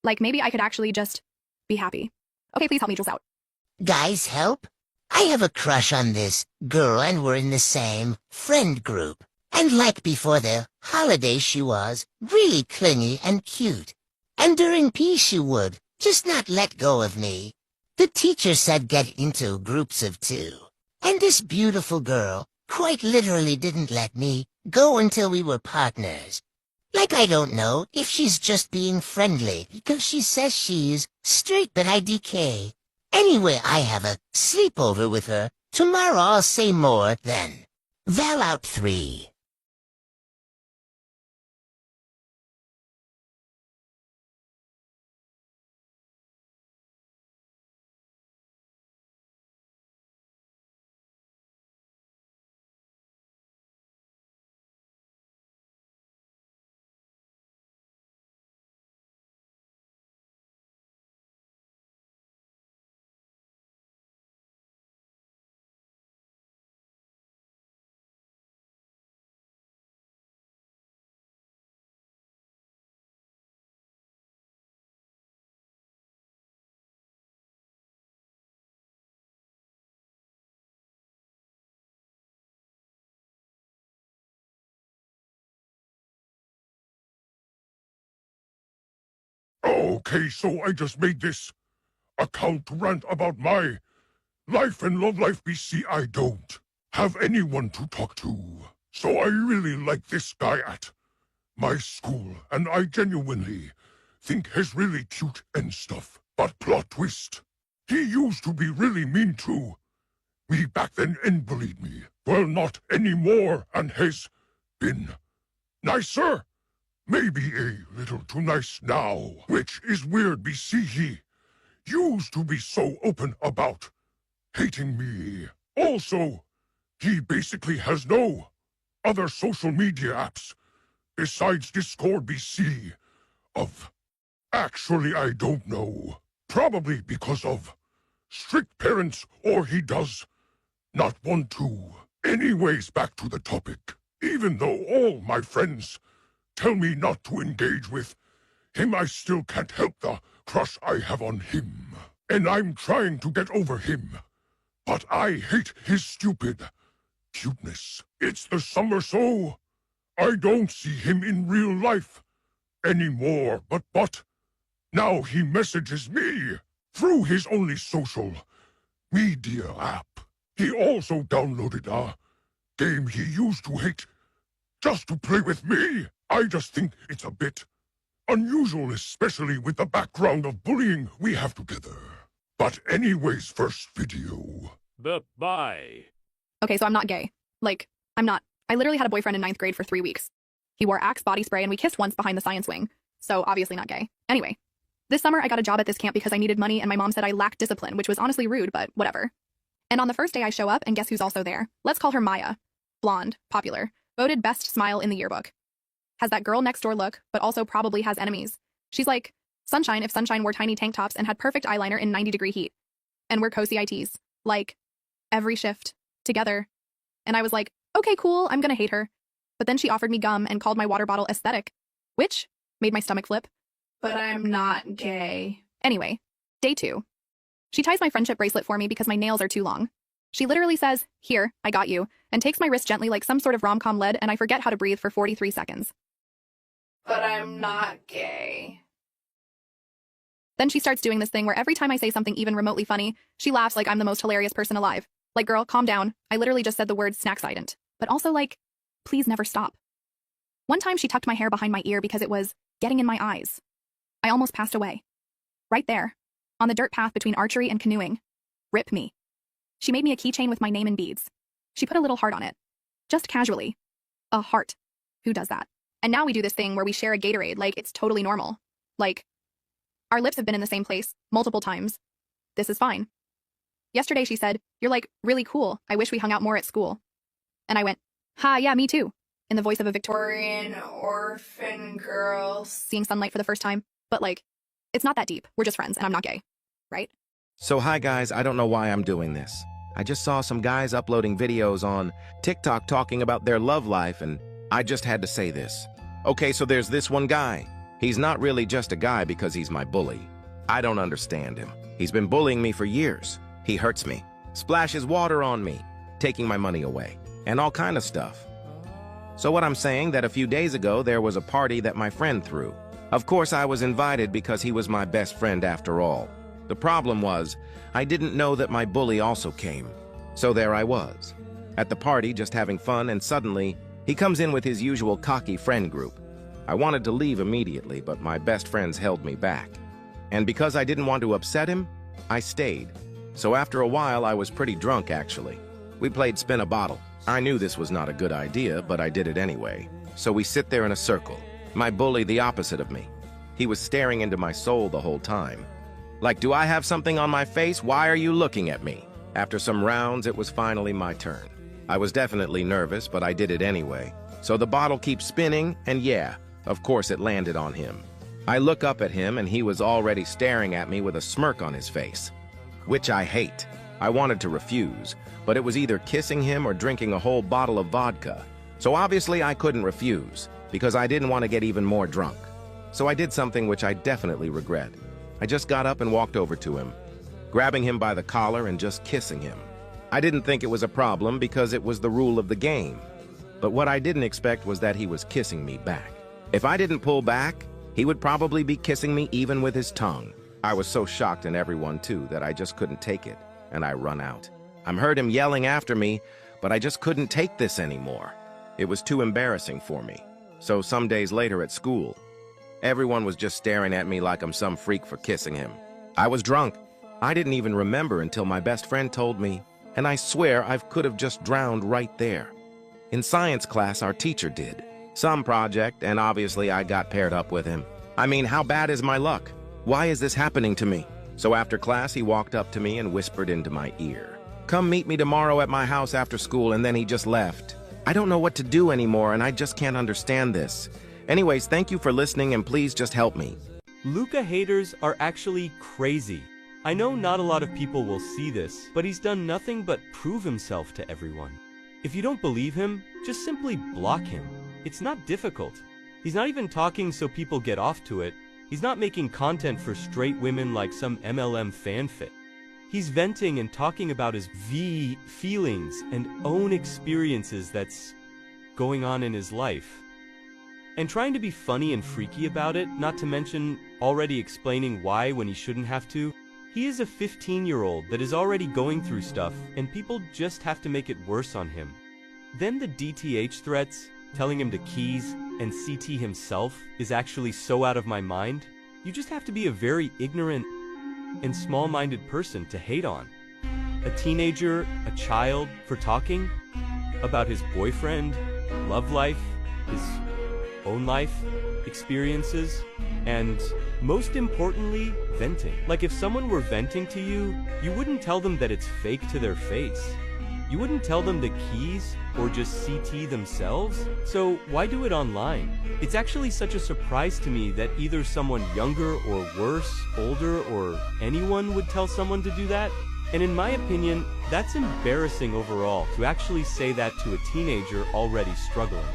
Like, maybe I could actually just be happy. Okay, please help me, Jules out. Guys, help? I have a crush on this girl and we're in the same friend group. And like before the holiday she was really clingy and cute. And during P she would just not let go of me. The teacher said get into groups of 2. And this beautiful girl quite literally didn't let me go until we were partners. Like I don't know if she's just being friendly because she says she's straight but IDK. Anyway, I have a sleepover with her. Tomorrow I'll say more then. Val out 3. Okay, so I just made this account to rant about my life and love life BC. I don't have anyone to talk to. So I really like this guy at my school, and I genuinely think he's really cute and stuff. But plot twist, he used to be really mean to me back then and bullied me. Well, not anymore, and has been nicer. Maybe a little too nice now, which is weird BC. He used to be so open about hating me. Also, he basically has no other social media apps besides Discord BC of... Actually, I don't know. Probably because of strict parents, or he does not want to. Anyways, back to the topic. Even though all my friends tell me not to engage with him, I still can't help the crush I have on him. And I'm trying to get over him. But I hate his stupid cuteness. It's the summer, so I don't see him in real life anymore. But now he messages me through his only social media app. He also downloaded a game he used to hate just to play with me. I just think it's a bit unusual, especially with the background of bullying we have together. But anyways, first video. Bye. Okay, so I'm not gay. Like, I'm not. I literally had a boyfriend in 9th grade for 3 weeks. He wore Axe body spray and we kissed once behind the science wing. So obviously not gay. Anyway, this summer I got a job at this camp because I needed money and my mom said I lacked discipline, which was honestly rude, but whatever. And on the first day I show up and guess who's also there? Let's call her Maya. Blonde, popular, voted best smile in the yearbook. Has that girl next door look, but also probably has enemies. She's like Sunshine if Sunshine wore tiny tank tops and had perfect eyeliner in 90-degree heat. And we're cozy ITs. Like, every shift. Together. And I was like, okay, cool, I'm gonna hate her. But then she offered me gum and called my water bottle aesthetic, which made my stomach flip. But I'm not gay. Anyway, day 2. She ties my friendship bracelet for me because my nails are too long. She literally says, here, I got you, and takes my wrist gently like some sort of rom-com lead, and I forget how to breathe for 43 seconds. But I'm not gay. Then she starts doing this thing where every time I say something even remotely funny, she laughs like I'm the most hilarious person alive. Like, girl, calm down. I literally just said the word snacksident. But also, like, please never stop. One time she tucked my hair behind my ear because it was getting in my eyes. I almost passed away. Right there. On the dirt path between archery and canoeing. Rip me. She made me a keychain with my name in beads. She put a little heart on it. Just casually. A heart. Who does that? And now we do this thing where we share a Gatorade like it's totally normal. Like, our lips have been in the same place multiple times. This is fine. Yesterday she said, you're like really cool. I wish we hung out more at school. And I went, ha, yeah, me too. In the voice of a Victorian orphan girl. seeing sunlight for the first time. But like, it's not that deep. We're just friends and I'm not gay. Right? So hi guys, I don't know why I'm doing this. I just saw some guys uploading videos on TikTok talking about their love life and I just had to say this. Okay, so there's this one guy. He's not really just a guy because he's my bully. I don't understand him. He's been bullying me for years. He hurts me, splashes water on me, taking my money away, and all kind of stuff. So what I'm saying that a few days ago there was a party that my friend threw. Of course I was invited because he was my best friend after all. The problem was, I didn't know that my bully also came. So there I was, at the party just having fun, and suddenly he comes in with his usual cocky friend group. I wanted to leave immediately, but my best friends held me back. And because I didn't want to upset him, I stayed. So after a while I was pretty drunk actually. We played spin a bottle. I knew this was not a good idea, but I did it anyway. So we sit there in a circle. My bully the opposite of me. He was staring into my soul the whole time. Like, do I have something on my face? Why are you looking at me? After some rounds, it was finally my turn. I was definitely nervous, but I did it anyway. So the bottle keeps spinning, and yeah, of course it landed on him. I look up at him, and he was already staring at me with a smirk on his face, which I hate. I wanted to refuse, but it was either kissing him or drinking a whole bottle of vodka. So obviously I couldn't refuse, because I didn't want to get even more drunk. So I did something which I definitely regret. I just got up and walked over to him, grabbing him by the collar and just kissing him. I didn't think it was a problem because it was the rule of the game. But what I didn't expect was that he was kissing me back. If I didn't pull back, he would probably be kissing me even with his tongue. I was so shocked, and everyone too, that I just couldn't take it, and I run out. I heard him yelling after me, but I just couldn't take this anymore. It was too embarrassing for me. So some days later at school, everyone was just staring at me like I'm some freak for kissing him. I was drunk. I didn't even remember until my best friend told me, and I swear I could have just drowned right there. In science class, our teacher did some project, and obviously I got paired up with him. I mean, how bad is my luck? Why is this happening to me? So after class, he walked up to me and whispered into my ear, "Come meet me tomorrow at my house after school," and then he just left. I don't know what to do anymore, and I just can't understand this. Anyways, thank you for listening, and please just help me. Luca haters are actually crazy. I know not a lot of people will see this, but he's done nothing but prove himself to everyone. If you don't believe him, just simply block him. It's not difficult. He's not even talking so people get off to it. He's not making content for straight women like some MLM fanfic. He's venting and talking about his feelings and own experiences that's going on in his life. And trying to be funny and freaky about it, not to mention already explaining why when he shouldn't have to. He is a 15-year-old that is already going through stuff, and people just have to make it worse on him. Then the DTH threats, telling him to keys, and CT himself is actually so out of my mind. You just have to be a very ignorant and small-minded person to hate on. A teenager, a child, for talking about his boyfriend, love life, his own life, experiences, and most importantly, venting. Like if someone were venting to you, you wouldn't tell them that it's fake to their face. You wouldn't tell them the keys or just CT themselves, so why do it online? It's actually such a surprise to me that either someone younger or worse, older, or anyone would tell someone to do that. And in my opinion, that's embarrassing overall to actually say that to a teenager already struggling.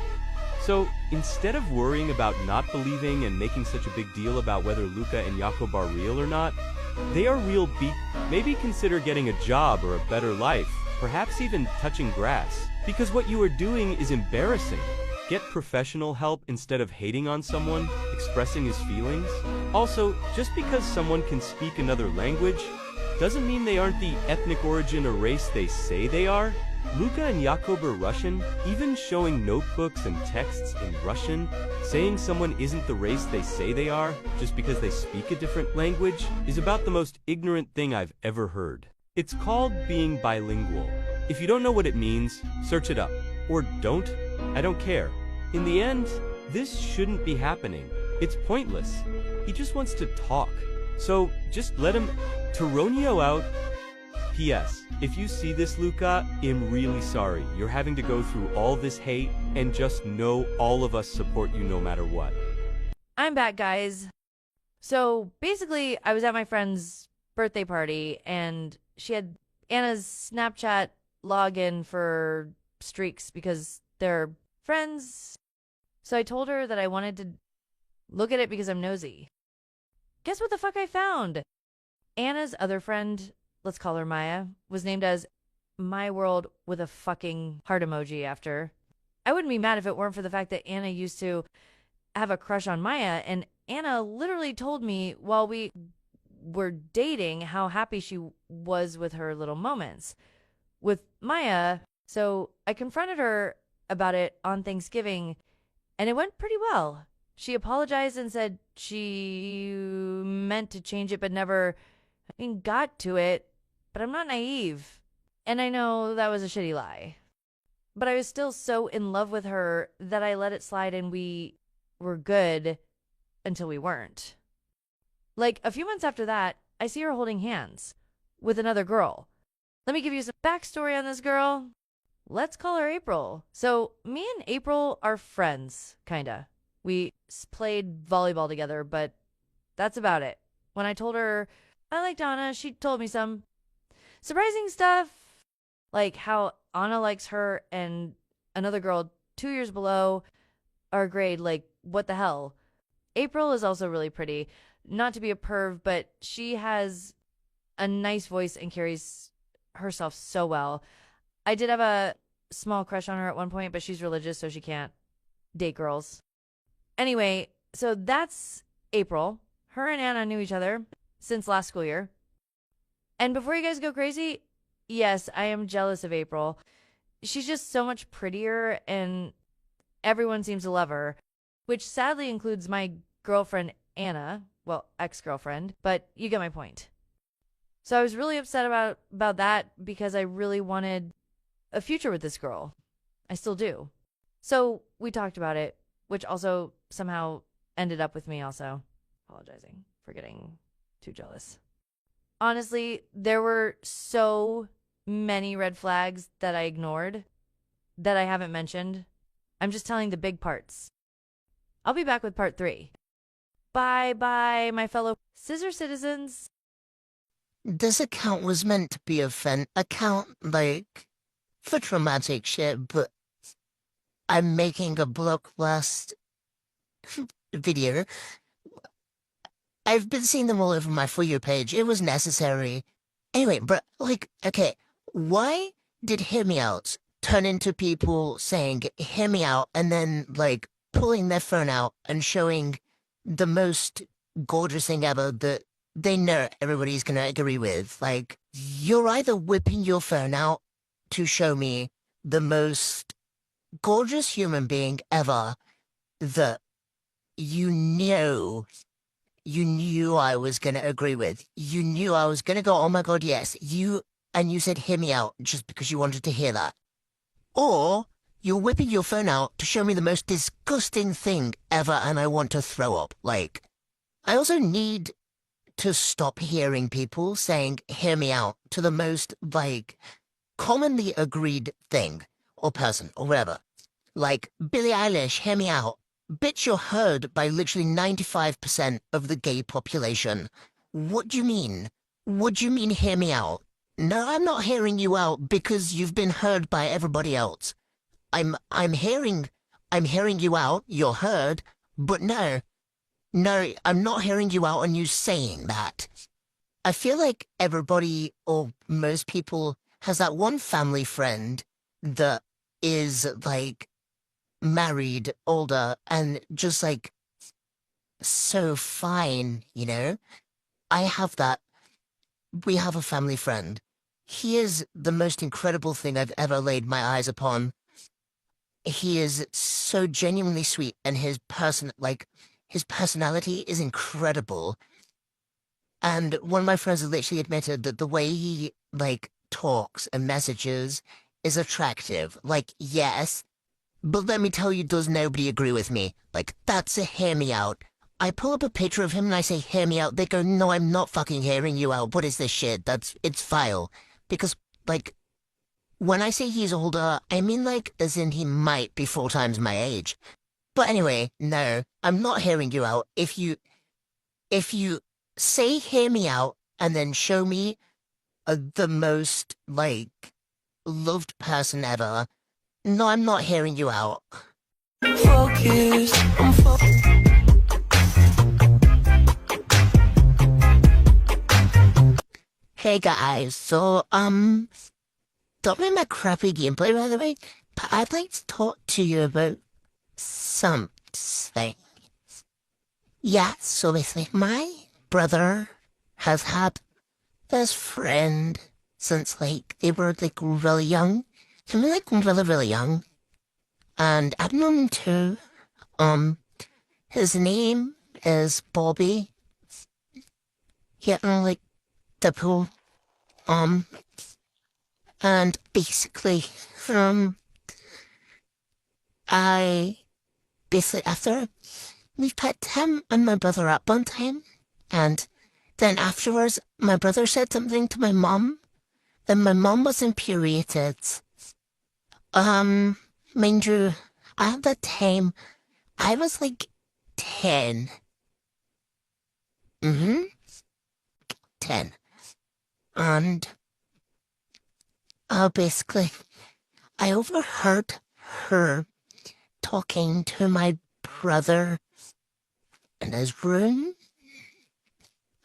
So instead of worrying about not believing and making such a big deal about whether Luca and Jakob are real or not, they are real. Maybe consider getting a job or a better life. Perhaps even touching grass, because what you are doing is embarrassing. Get professional help instead of hating on someone, expressing his feelings. Also, just because someone can speak another language, doesn't mean they aren't the ethnic origin or race they say they are. Luca and Jakob are Russian, even showing notebooks and texts in Russian, saying someone isn't the race they say they are, just because they speak a different language, is about the most ignorant thing I've ever heard. It's called being bilingual. If you don't know what it means, search it up. Or don't. I don't care. In the end, this shouldn't be happening. It's pointless. He just wants to talk. So just let him Toronio out. P.S. If you see this, Luca, I'm really sorry. You're having to go through all this hate, and just know all of us support you no matter what. I'm back, guys. So basically, I was at my friend's birthday party, and she had Anna's Snapchat login for streaks because they're friends. So I told her that I wanted to look at it because I'm nosy. Guess what the fuck I found? Anna's other friend, let's call her Maya, was named as My World with a fucking heart emoji after. I wouldn't be mad if it weren't for the fact that Anna used to have a crush on Maya, and Anna literally told me while we were dating how happy she was with her little moments with Maya. So I confronted her about it on Thanksgiving, and it went pretty well. She apologized and said she meant to change it but never got to it. But I'm not naive. And I know that was a shitty lie. But I was still so in love with her that I let it slide, and we were good until we weren't. Like a few months after that, I see her holding hands with another girl. Let me give you some backstory on this girl. Let's call her April. So me and April are friends, kinda. We played volleyball together, but that's about it. When I told her I liked Anna, she told me some surprising stuff, like how Anna likes her and another girl 2 years below our grade. Like, what the hell? April is also really pretty. Not to be a perv, but she has a nice voice and carries herself so well. I did have a small crush on her at one point, but she's religious, so she can't date girls. Anyway, so that's April. Her and Anna knew each other since last school year. And before you guys go crazy, yes, I am jealous of April. She's just so much prettier, and everyone seems to love her, which sadly includes my girlfriend, Anna. Well, ex-girlfriend, but you get my point. So I was really upset about that because I really wanted a future with this girl. I still do. So we talked about it, which also somehow ended up with me also apologizing for getting too jealous. Honestly, there were so many red flags that I ignored that I haven't mentioned. I'm just telling the big parts. I'll be back with part 3. Bye, my fellow scissor citizens. This account was meant to be account, like, for traumatic shit, but I'm making a BlockBlast video. I've been seeing them all over my For You page. It was necessary. Anyway, but, like, okay, why did Hear Me Out turn into people saying, hear me out, and then, like, pulling their phone out and showing the most gorgeous thing ever that they know everybody's gonna agree with? Like, you're either whipping your phone out to show me the most gorgeous human being ever that you knew I was gonna agree with. You knew I was gonna go, oh my god, yes. And you said, hear me out, just because you wanted to hear that. Or you're whipping your phone out to show me the most disgusting thing ever, and I want to throw up. Like, I also need to stop hearing people saying, hear me out, to the most, like, commonly agreed thing, or person, or whatever. Like, Billie Eilish, hear me out. Bitch, you're heard by literally 95% of the gay population. What do you mean? What do you mean, hear me out? No, I'm not hearing you out because you've been heard by everybody else. I'm hearing you out, you're heard, but no, I'm not hearing you out on you saying that. I feel like everybody, or most people, has that one family friend that is, like, married, older, and just, like, so fine, you know? I have that. We have a family friend. He is the most incredible thing I've ever laid my eyes upon. He is so genuinely sweet, and his personality is incredible. And one of my friends has literally admitted that the way he, like, talks and messages is attractive. Like, yes, but let me tell you, does nobody agree with me? Like, that's a hear me out. I pull up a picture of him and I say, hear me out. They go, no, I'm not fucking hearing you out. What is this shit? It's vile. Because, like, when I say he's older, I mean, like, as in he might be 4 times my age. But anyway, no, I'm not hearing you out. If you say hear me out and then show me the most, like, loved person ever, no, I'm not hearing you out. Focus, I'm Hey guys, so, don't mind my crappy gameplay, by the way, but I'd like to talk to you about something. Yeah, so basically, my brother has had this friend since, like, they were, like, really young. I mean, like, really, really young. And I've known him too. His name is Bobby. Yeah, like, the pool. Um, and basically, um, I basically after we picked him and my brother up one time, and then afterwards, my brother said something to my mum. Then my mum was infuriated. Um, mind you, at the time, I was like 10. Mm-hmm. 10. And, basically, I overheard her talking to my brother in his room.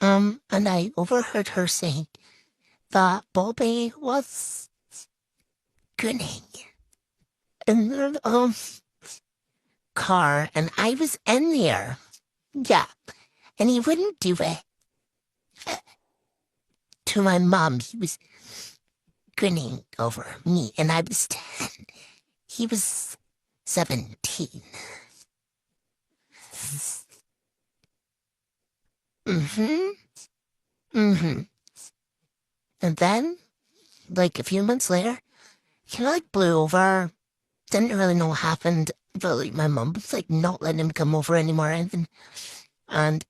And I overheard her saying that Bobby was gooning in the, car, and I was in there. Yeah, and he wouldn't do it to my mom. He was grinning over me, and I was 10. He was 17. Mm-hmm. Mm-hmm. And then, like, a few months later, he, like, blew over. Didn't really know what happened, but, like, my mum was, like, not letting him come over anymore or anything. And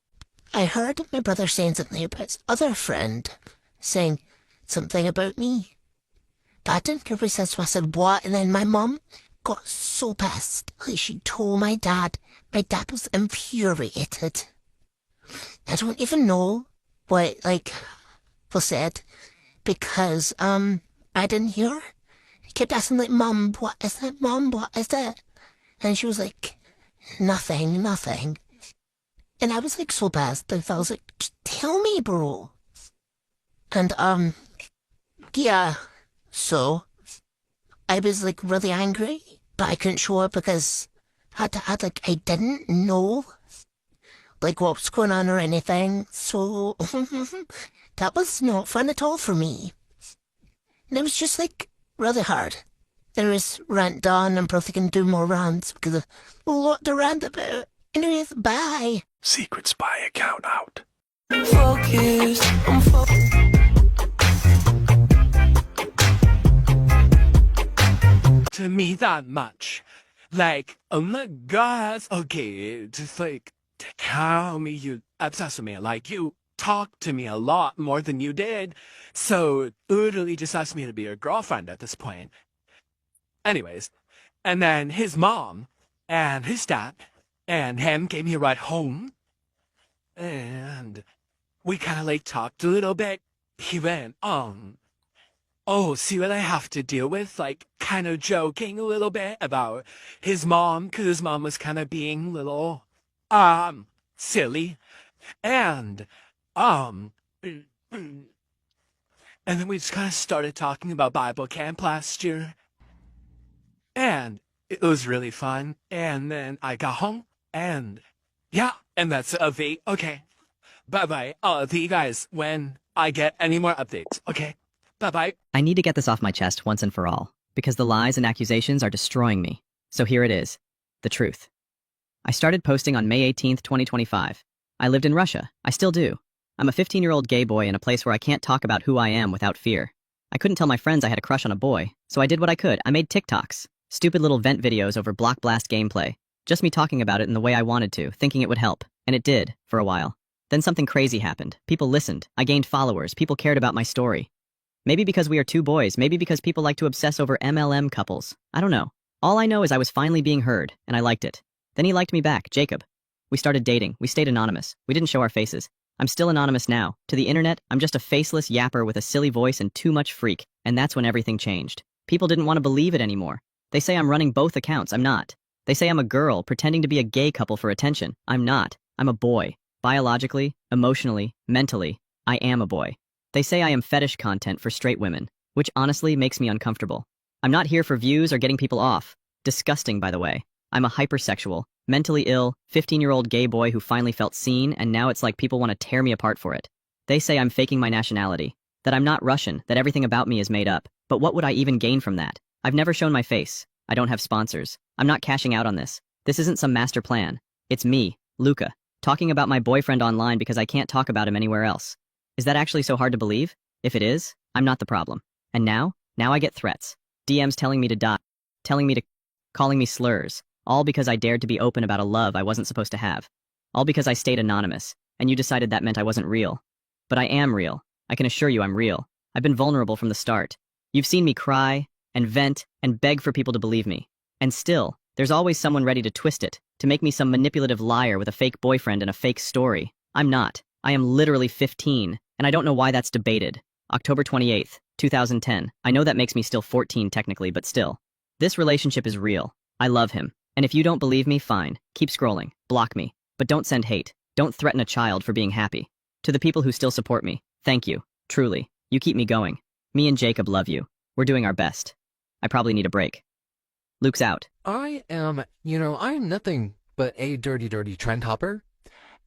I heard my brother saying something about his other friend, saying something about me. But I didn't care what he said, so I said, what? And then my mum got so pissed. Like, she told my dad. My dad was infuriated. I don't even know what, like, was said, because, I didn't hear. He kept asking, like, Mum, what is that? Mum, what is that? And she was like, nothing, nothing. And I was, like, so pissed. I was like, just tell me, bro. And, yeah, so I was, like, really angry, but I couldn't show it because I didn't know, like, what was going on or anything, so that was not fun at all for me. And it was just, like, really hard. There is rant done. I'm probably going to do more rants because of a lot to rant about. Anyways, bye. Secret spy account out. Focus, I'm to me that much. Like, oh my god, okay, just like, tell me you obsessed with me. Like, you talked to me a lot more than you did. So, literally just asked me to be your girlfriend at this point. Anyways, and then his mom and his dad and him gave me a ride home. And we kind of like talked a little bit. He went, oh, see what I have to deal with? Like, kind of joking a little bit about his mom, because his mom was kind of being a little, silly. And, and then we just kind of started talking about Bible camp last year. And it was really fun. And then I got home, and yeah, and that's a V. Okay. Bye-bye. I'll see you guys when I get any more updates. Okay. Bye-bye. I need to get this off my chest once and for all, because the lies and accusations are destroying me. So here it is. The truth. I started posting on May 18th, 2025. I lived in Russia. I still do. I'm a 15-year-old gay boy in a place where I can't talk about who I am without fear. I couldn't tell my friends I had a crush on a boy, so I did what I could. I made TikToks. Stupid little vent videos over BlockBlast gameplay. Just me talking about it in the way I wanted to, thinking it would help. And it did, for a while. Then something crazy happened. People listened. I gained followers. People cared about my story. Maybe because we are two boys, maybe because people like to obsess over MLM couples. I don't know. All I know is I was finally being heard, and I liked it. Then he liked me back, Jacob. We started dating. We stayed anonymous. We didn't show our faces. I'm still anonymous now. To the internet, I'm just a faceless yapper with a silly voice and too much freak, and that's when everything changed. People didn't want to believe it anymore. They say I'm running both accounts. I'm not. They say I'm a girl pretending to be a gay couple for attention. I'm not. I'm a boy. Biologically, emotionally, mentally, I am a boy. They say I am fetish content for straight women, which honestly makes me uncomfortable. I'm not here for views or getting people off. Disgusting, by the way. I'm a hypersexual, mentally ill, 15-year-old gay boy who finally felt seen, and now it's like people want to tear me apart for it. They say I'm faking my nationality, that I'm not Russian, that everything about me is made up. But what would I even gain from that? I've never shown my face. I don't have sponsors. I'm not cashing out on this. This isn't some master plan. It's me, Luca, talking about my boyfriend online because I can't talk about him anywhere else. Is that actually so hard to believe? If it is, I'm not the problem. And now I get threats. DMs telling me to die, calling me slurs, all because I dared to be open about a love I wasn't supposed to have. All because I stayed anonymous, and you decided that meant I wasn't real. But I am real. I can assure you I'm real. I've been vulnerable from the start. You've seen me cry, and vent, and beg for people to believe me. And still, there's always someone ready to twist it, to make me some manipulative liar with a fake boyfriend and a fake story. I'm not. I am literally 15, and I don't know why that's debated. October 28th, 2010. I know that makes me still 14 technically, but still. This relationship is real. I love him. And if you don't believe me, fine. Keep scrolling. Block me. But don't send hate. Don't threaten a child for being happy. To the people who still support me, thank you. Truly. You keep me going. Me and Jacob love you. We're doing our best. I probably need a break. Luke's out. I'm nothing but a dirty trend hopper.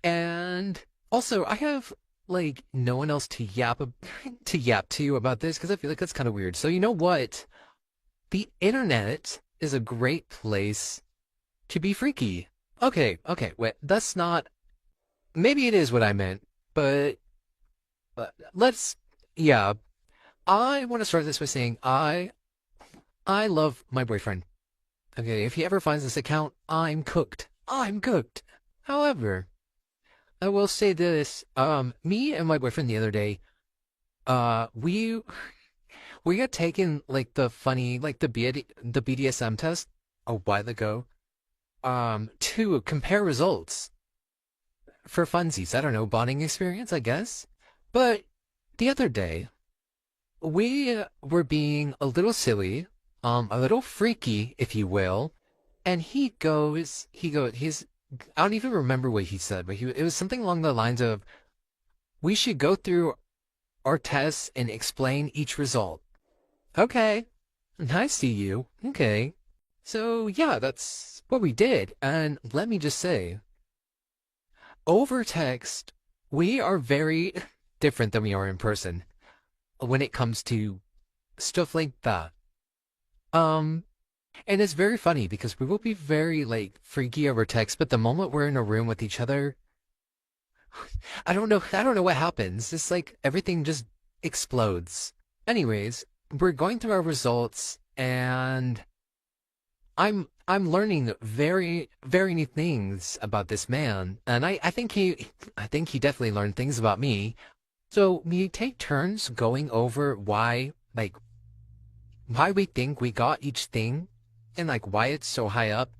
And also, I have, no one else to yap to you about this, because I feel like that's kind of weird. So you know what? The internet is a great place to be freaky. Okay, wait, that's not... Maybe it is what I meant, but yeah. I want to start this by saying I love my boyfriend. Okay, if he ever finds this account, I'm cooked. I'm cooked. However, I will say this, me and my boyfriend the other day, we got taken, the BDSM test a while ago, to compare results for funsies. I don't know, bonding experience, I guess. But the other day, we were being a little silly, a little freaky, if you will, and he's, I don't even remember what he said, but it was something along the lines of, we should go through our tests and explain each result. Okay, I see you. Okay. So, yeah, that's what we did. And let me just say, over text, we are very different than we are in person when it comes to stuff like that. And it's very funny because we will be very, freaky over text, but the moment we're in a room with each other, I don't know what happens. It's like everything just explodes. Anyways, we're going through our results, and I'm learning very, very new things about this man, and I think he definitely learned things about me. So we take turns going over why we think we got each thing, and why it's so high up.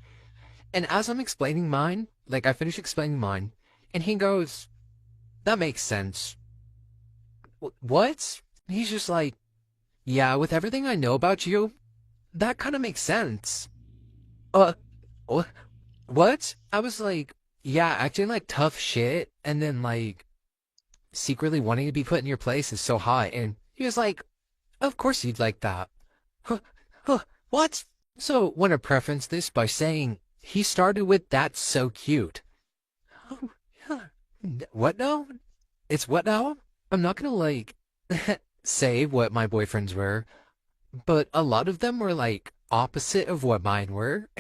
And as I'm explaining mine, I finish explaining mine, and he goes, "That makes sense." What? He's just like, "Yeah, with everything I know about you, that kind of makes sense." What? I was like, yeah, acting like tough shit, and then secretly wanting to be put in your place is so hot. And he was like, "Of course you'd like that." What? So, want to preference this by saying he started with "that's so cute." What now? It's what now? I'm not gonna say what my boyfriends were, but a lot of them were opposite of what mine were,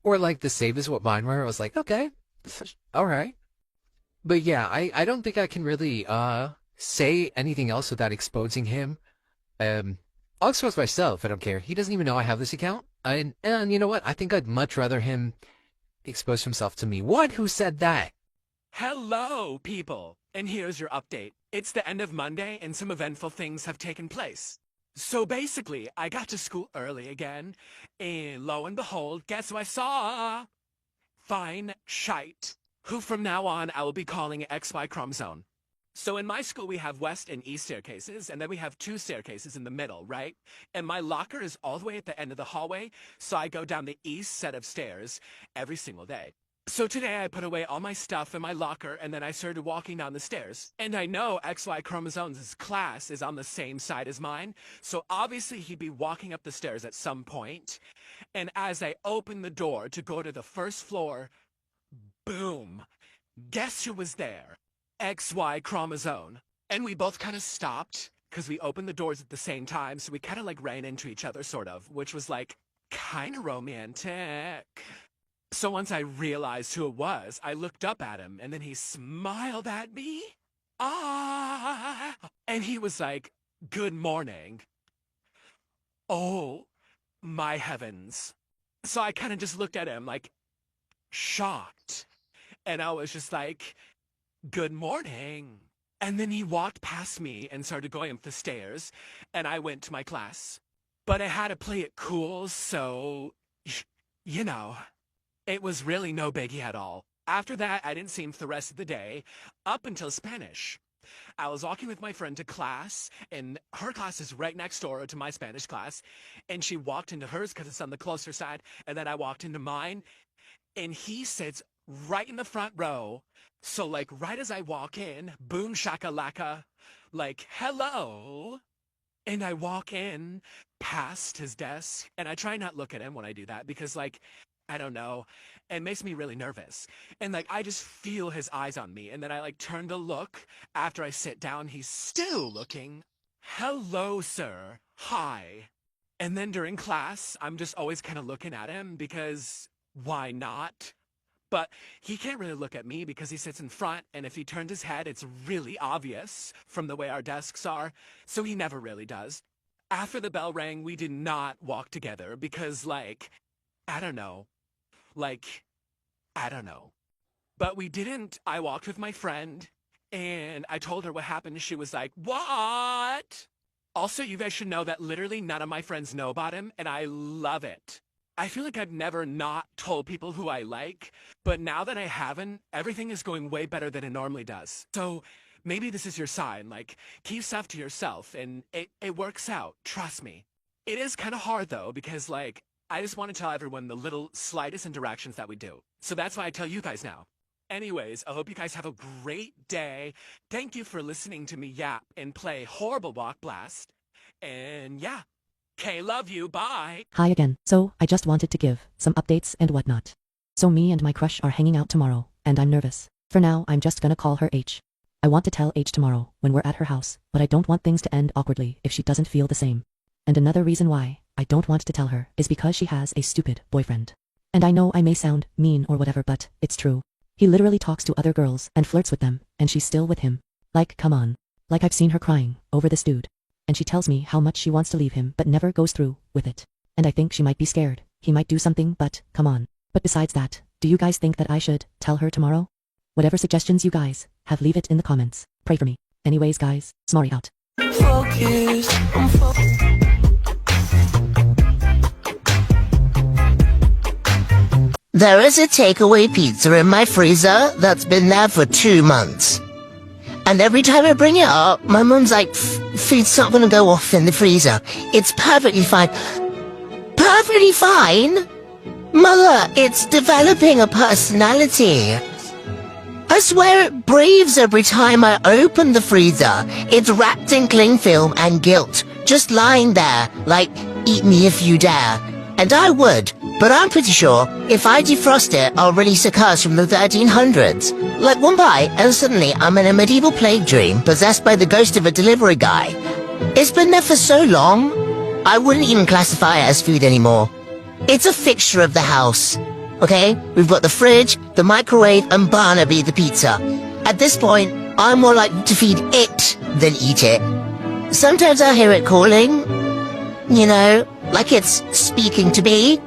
or the same as what mine were. I was like, okay, all right. But yeah, I don't think I can really say anything else without exposing him. I'll expose myself. I don't care. He doesn't even know I have this account. And you know what? I think I'd much rather him expose himself to me. What? Who said that? Hello, people. And here's your update. It's the end of Monday, and some eventful things have taken place. So basically, I got to school early again, and lo and behold, guess who I saw? Fine Shite, who from now on I will be calling XY chromosome. So in my school, we have west and east staircases, and then we have 2 staircases in the middle, right? And my locker is all the way at the end of the hallway, so I go down the east set of stairs every single day. So today I put away all my stuff in my locker and then I started walking down the stairs. And I know XY chromosomes' class is on the same side as mine, so obviously he'd be walking up the stairs at some point. And as I opened the door to go to the first floor, boom! Guess who was there? XY chromosome. And we both kind of stopped because we opened the doors at the same time, so we kind of like ran into each other, sort of, which was like kind of romantic. So once I realized who it was, I looked up at him and then he smiled at me. Ah! And he was like, "Good morning." Oh, my heavens. So I kind of just looked at him like shocked. And I was just like, "Good morning." And then he walked past me and started going up the stairs and I went to my class. But I had to play it cool, so, you know. It was really no biggie at all. After that, I didn't see him for the rest of the day, up until Spanish. I was walking with my friend to class, and her class is right next door to my Spanish class, and she walked into hers because it's on the closer side, and then I walked into mine, and he sits right in the front row. So, like, right as I walk in, boom shakalaka, like, hello. And I walk in past his desk, and I try not look at him when I do that because, like, I don't know, it makes me really nervous. And, like, I just feel his eyes on me, and then I, like, turn to look. After I sit down, he's still looking. Hello, sir. Hi. And then during class, I'm just always kind of looking at him because why not? But he can't really look at me because he sits in front, and if he turned his head, it's really obvious from the way our desks are, so he never really does. After the bell rang, we did not walk together because, like, I don't know. Like, I don't know. But we didn't. I walked with my friend, and I told her what happened, and she was like, "What?" Also, you guys should know that literally none of my friends know about him, and I love it. I feel like I've never not told people who I like, but now that I haven't, everything is going way better than it normally does. So maybe this is your sign, like, keep stuff to yourself, and it works out, trust me. It is kind of hard, though, because, like, I just want to tell everyone the little slightest interactions that we do. So that's why I tell you guys now. Anyways, I hope you guys have a great day. Thank you for listening to me yap and play horrible BlockBlast. And yeah. Okay, love you, bye. Hi again. So, I just wanted to give some updates and whatnot. So me and my crush are hanging out tomorrow, and I'm nervous. For now, I'm just gonna call her H. I want to tell H tomorrow when we're at her house, but I don't want things to end awkwardly if she doesn't feel the same. And another reason why I don't want to tell her is because she has a stupid boyfriend. And I know I may sound mean or whatever, but it's true. He literally talks to other girls and flirts with them, and she's still with him. Like, come on. Like, I've seen her crying over this dude. And she tells me how much she wants to leave him but never goes through with it. And I think she might be scared. He might do something, but come on. But besides that, do you guys think that I should tell her tomorrow? Whatever suggestions you guys have, leave it in the comments. Pray for me. Anyways, guys, Smarty out. There is a takeaway pizza in my freezer that's been there for 2 months. And every time I bring it up, my mum's like, food's not gonna go off in the freezer. It's perfectly fine. Perfectly fine? Mother, it's developing a personality. I swear it breathes every time I open the freezer. It's wrapped in cling film and guilt, just lying there, like, eat me if you dare. And I would, but I'm pretty sure if I defrost it, I'll release a curse from the 1300s. Like one bite, and suddenly I'm in a medieval plague dream, possessed by the ghost of a delivery guy. It's been there for so long, I wouldn't even classify it as food anymore. It's a fixture of the house. Okay? We've got the fridge, the microwave, and Barnaby the pizza. At this point, I'm more likely to feed it than eat it. Sometimes I hear it calling, you know, like it's speaking to me.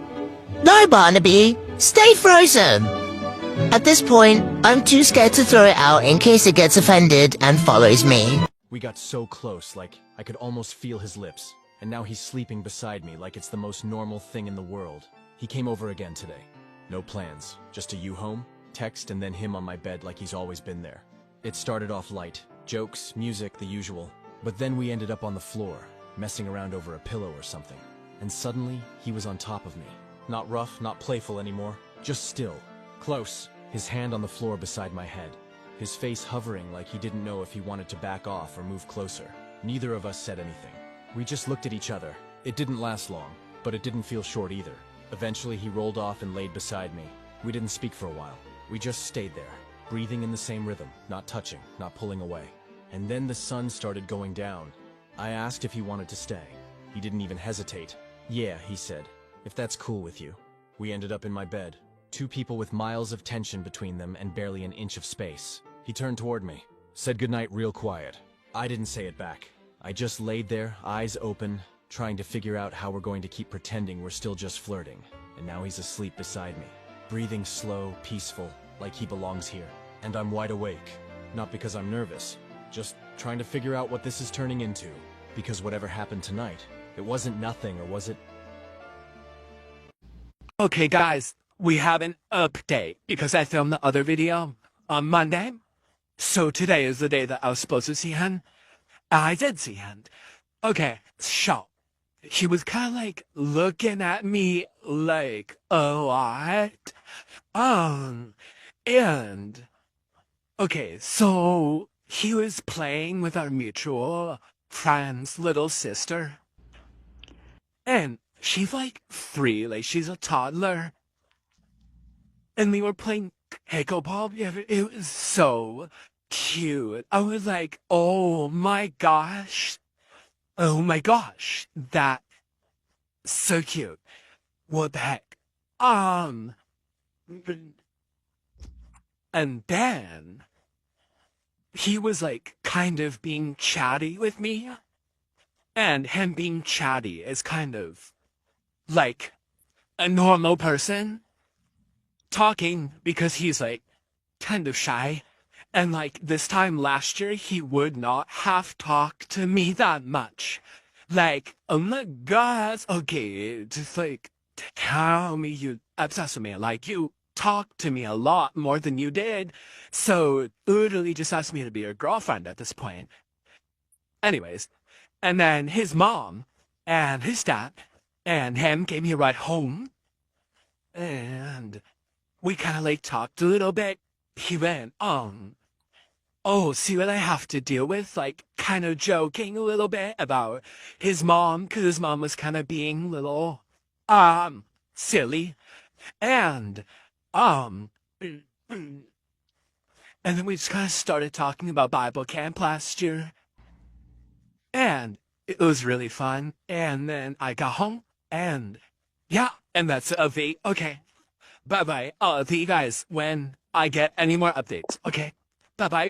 No, Barnaby, stay frozen. At this point, I'm too scared to throw it out in case it gets offended and follows me. We got so close, like I could almost feel his lips. And now he's sleeping beside me like it's the most normal thing in the world. He came over again today. No plans, just a you home, text, and then him on my bed like he's always been there. It started off light, jokes, music, the usual. But then we ended up on the floor, messing around over a pillow or something. And suddenly, he was on top of me. Not rough, not playful anymore, just still. Close, his hand on the floor beside my head. His face hovering like he didn't know if he wanted to back off or move closer. Neither of us said anything. We just looked at each other. It didn't last long, but it didn't feel short either. Eventually he rolled off and laid beside me. We didn't speak for a while. We just stayed there, breathing in the same rhythm, not touching, not pulling away. And then the sun started going down. I asked if he wanted to stay. He didn't even hesitate. Yeah, he said, if that's cool with you. We ended up in my bed. Two people with miles of tension between them and barely an inch of space. He turned toward me, said goodnight real quiet. I didn't say it back. I just laid there, eyes open, trying to figure out how we're going to keep pretending we're still just flirting. And now he's asleep beside me, breathing slow, peaceful, like he belongs here. And I'm wide awake, not because I'm nervous, just trying to figure out what this is turning into. Because whatever happened tonight, it wasn't nothing, or was it? Okay, guys, we have an update because I filmed the other video on Monday. So today is the day that I was supposed to see him. I did see him. Okay, so he was kind of like looking at me like, oh, what? And okay, so he was playing with our mutual friend's little sister. And she's like 3, like she's a toddler. And we were playing pickleball. It was so cute. I was like, oh my gosh. Oh my gosh. That's so cute. What the heck? And then he was like kind of being chatty with me. And him being chatty is kind of like a normal person talking, because he's like kind of shy. And like this time last year, he would not have talked to me that much. Like, oh my God, okay, just like tell me you obsessed with me. Like, you talked to me a lot more than you did. So literally just asked me to be your girlfriend at this point. Anyways, and then his mom and his dad and him gave me a ride home. And we kind of like talked a little bit. He went, oh, see what I have to deal with? Like, kind of joking a little bit about his mom, because his mom was kind of being a little, silly. And, and then we just kind of started talking about Bible camp last year. And it was really fun. And then I got home, and yeah, and that's a V. Okay. Bye-bye. I'll see you guys when I get any more updates. Okay. Bye-bye.